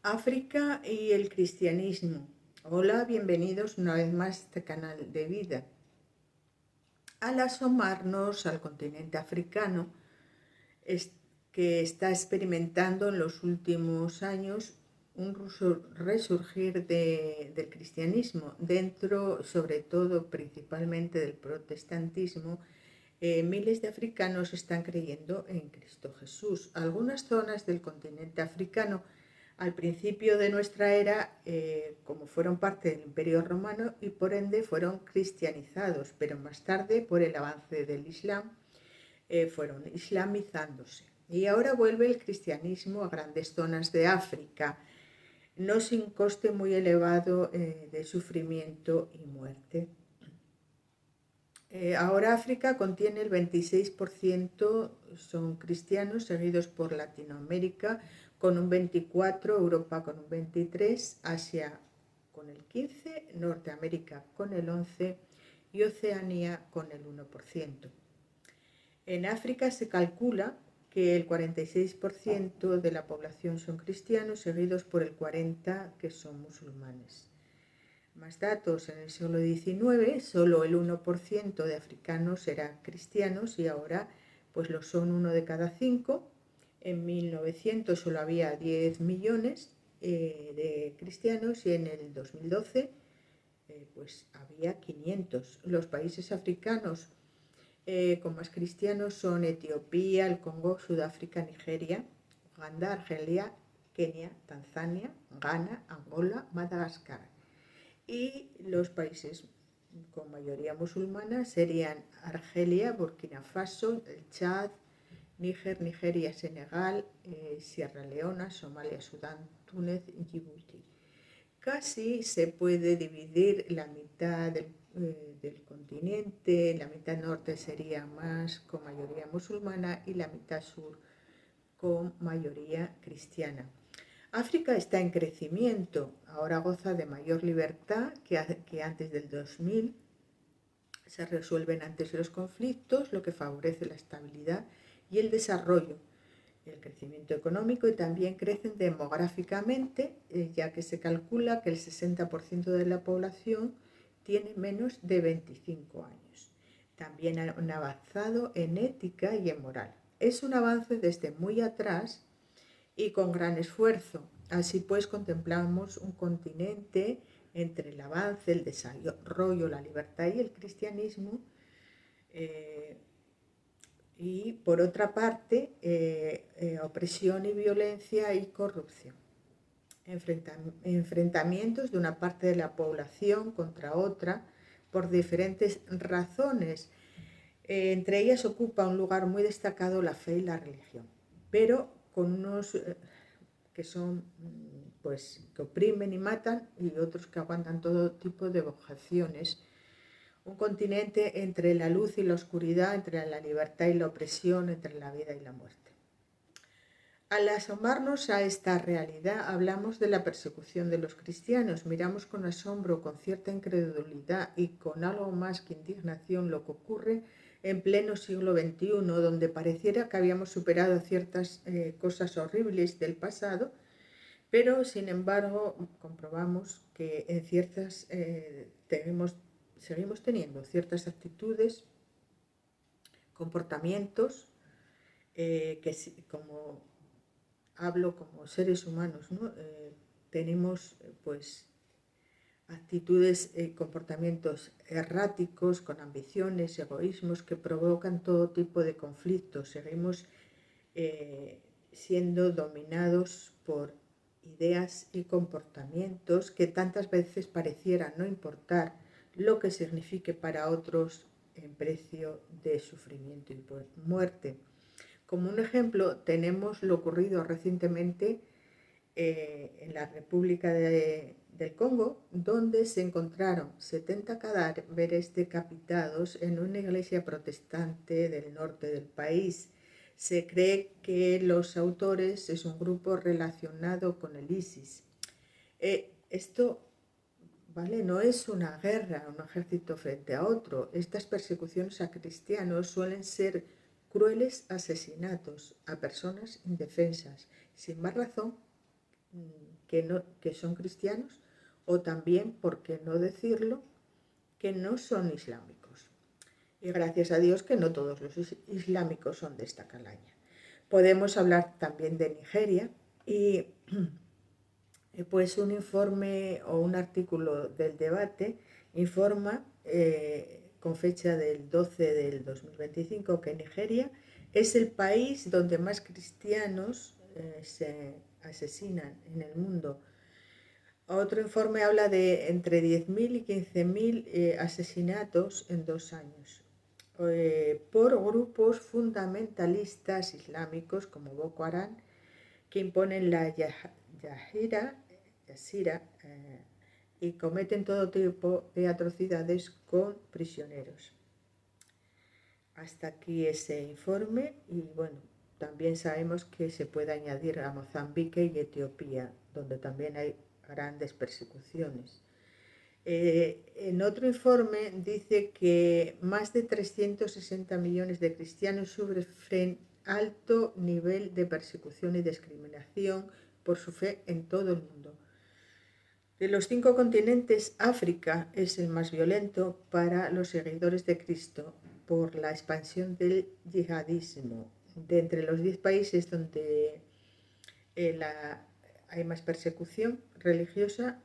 África y el cristianismo. Hola, bienvenidos una vez más a este canal de vida. Al asomarnos al continente africano, que está experimentando en los últimos años un resurgir del cristianismo, dentro sobre todo principalmente del protestantismo. Miles de africanos están creyendo en Cristo Jesús. Algunas zonas del continente africano al principio de nuestra era, como fueron parte del Imperio Romano y por ende fueron cristianizados, pero más tarde, por el avance del Islam, fueron islamizándose. Y ahora vuelve el cristianismo a grandes zonas de África, no sin coste muy elevado de sufrimiento y muerte. Ahora África contiene el 26% son cristianos, seguidos por Latinoamérica con un 24%, Europa con un 23%, Asia con el 15%, Norteamérica con el 11% y Oceanía con el 1%. En África se calcula que el 46% de la población son cristianos, seguidos por el 40% que son musulmanes. Más datos: en el siglo XIX solo el 1% de africanos eran cristianos y ahora pues lo son 1 de cada 5. En 1900 solo había 10 millones de cristianos y en el 2012 pues había 500. Los países africanos con más cristianos son Etiopía, el Congo, Sudáfrica, Nigeria, Uganda, Argelia, Kenia, Tanzania, Ghana, Angola, Madagascar. Y los países con mayoría musulmana serían Argelia, Burkina Faso, el Chad, Níger, Nigeria, Senegal, Sierra Leona, Somalia, Sudán, Túnez y Djibouti. Casi se puede dividir la mitad del continente. La mitad norte sería más con mayoría musulmana y la mitad sur con mayoría cristiana. África está en crecimiento, ahora goza de mayor libertad que antes del 2000. Se resuelven antes los conflictos, lo que favorece la estabilidad y el desarrollo, el crecimiento económico, y también crecen demográficamente, ya que se calcula que el 60% de la población tiene menos de 25 años. También han avanzado en ética y en moral. Es un avance desde muy atrás y con gran esfuerzo. Así pues, contemplamos un continente entre el avance, el desarrollo, la libertad y el cristianismo, y por otra parte opresión y violencia y corrupción. Enfrentamientos de una parte de la población contra otra por diferentes razones. Entre ellas ocupa un lugar muy destacado la fe y la religión, pero con unos que son pues que oprimen y matan, y otros que aguantan todo tipo de objeciones. Un continente entre la luz y la oscuridad, entre la libertad y la opresión, entre la vida y la muerte. Al asomarnos a esta realidad, hablamos de la persecución de los cristianos. Miramos con asombro, con cierta incredulidad y con algo más que indignación lo que ocurre en pleno siglo XXI, donde pareciera que habíamos superado ciertas cosas horribles del pasado, pero sin embargo comprobamos que en ciertas seguimos teniendo ciertas actitudes, comportamientos que como hablo como seres humanos, ¿no? Tenemos pues actitudes, comportamientos erráticos, con ambiciones, egoísmos que provocan todo tipo de conflictos. Seguimos siendo dominados por ideas y comportamientos que tantas veces pareciera no importar lo que signifique para otros en precio de sufrimiento y muerte. Como un ejemplo tenemos lo ocurrido recientemente en la República del Congo, donde se encontraron 70 cadáveres decapitados en una iglesia protestante del norte del país. Se cree que los autores es un grupo relacionado con el ISIS. Esto, ¿vale?, no es una guerra, un ejército frente a otro. Estas persecuciones a cristianos suelen ser crueles asesinatos a personas indefensas, sin más razón que son cristianos, o también, por qué no decirlo, que no son islámicos. Y gracias a Dios que no todos los islámicos son de esta calaña. Podemos hablar también de Nigeria y pues un informe o un artículo del debate informa con fecha del 12 del 2025 que Nigeria es el país donde más cristianos se asesinan en el mundo. Otro informe habla de entre 10.000 y 15.000 asesinatos en 2 años por grupos fundamentalistas islámicos como Boko Haram, que imponen la Yazira y cometen todo tipo de atrocidades con prisioneros. Hasta aquí ese informe y bueno, también sabemos que se puede añadir a Mozambique y Etiopía, donde también hay grandes persecuciones. En otro informe dice que más de 360 millones de cristianos sufren alto nivel de persecución y discriminación por su fe en todo el mundo. De los 5 continentes, África es el más violento para los seguidores de Cristo por la expansión del yihadismo. De entre los 10 países donde hay más persecución religiosa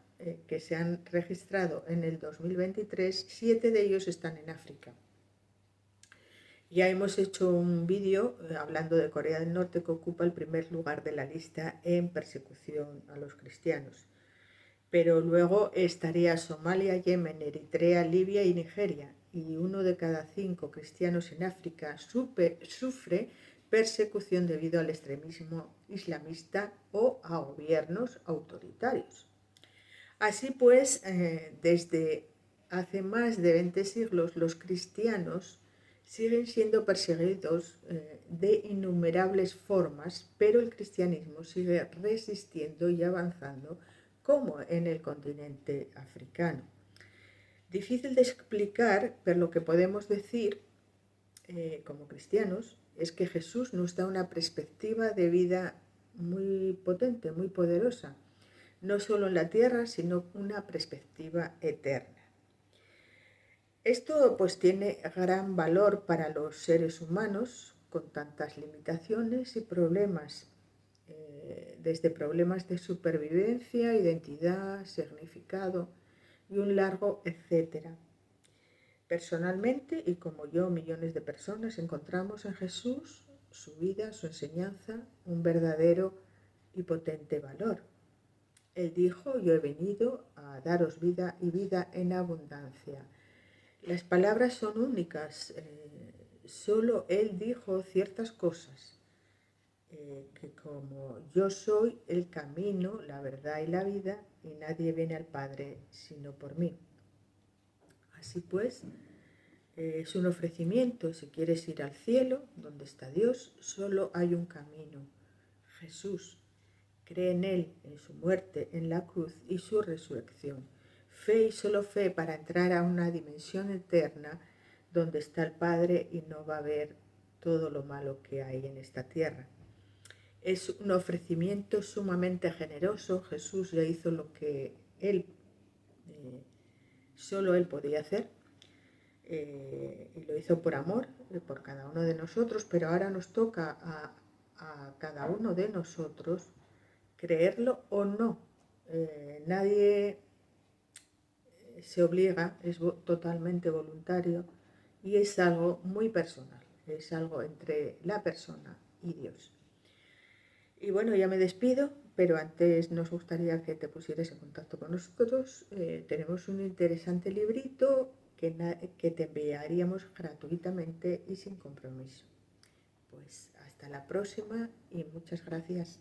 que se han registrado en el 2023, 7 de ellos están en África. Ya hemos hecho un vídeo hablando de Corea del Norte, que ocupa el primer lugar de la lista en persecución a los cristianos. Pero luego estaría Somalia, Yemen, Eritrea, Libia y Nigeria. Y 1 de cada 5 cristianos en África sufre persecución debido al extremismo islamista o a gobiernos autoritarios. Así pues, desde hace más de 20 siglos los cristianos siguen siendo perseguidos de innumerables formas, pero el cristianismo sigue resistiendo y avanzando como en el continente africano. Difícil de explicar, pero lo que podemos decir como cristianos es que Jesús nos da una perspectiva de vida muy potente, muy poderosa, no solo en la tierra, sino una perspectiva eterna. Esto pues tiene gran valor para los seres humanos con tantas limitaciones y problemas, desde problemas de supervivencia, identidad, significado y un largo etcétera. Personalmente, y como yo, millones de personas encontramos en Jesús, su vida, su enseñanza, un verdadero y potente valor. Él dijo: yo he venido a daros vida y vida en abundancia. Las palabras son únicas, solo Él dijo ciertas cosas, que como yo soy el camino, la verdad y la vida, y nadie viene al Padre sino por mí. Así pues, es un ofrecimiento. Si quieres ir al cielo, donde está Dios, solo hay un camino: Jesús. Cree en Él, en su muerte en la cruz y su resurrección. Fe y solo fe para entrar a una dimensión eterna donde está el Padre y no va a haber todo lo malo que hay en esta tierra. Es un ofrecimiento sumamente generoso. Jesús ya hizo lo que solo Él podía hacer. Y lo hizo por amor, por cada uno de nosotros, pero ahora nos toca a cada uno de nosotros creerlo o no. Nadie se obliga, es totalmente voluntario y es algo muy personal, es algo entre la persona y Dios. Y bueno, ya me despido, pero antes nos gustaría que te pusieras en contacto con nosotros. Tenemos un interesante librito que te enviaríamos gratuitamente y sin compromiso. Pues hasta la próxima y muchas gracias.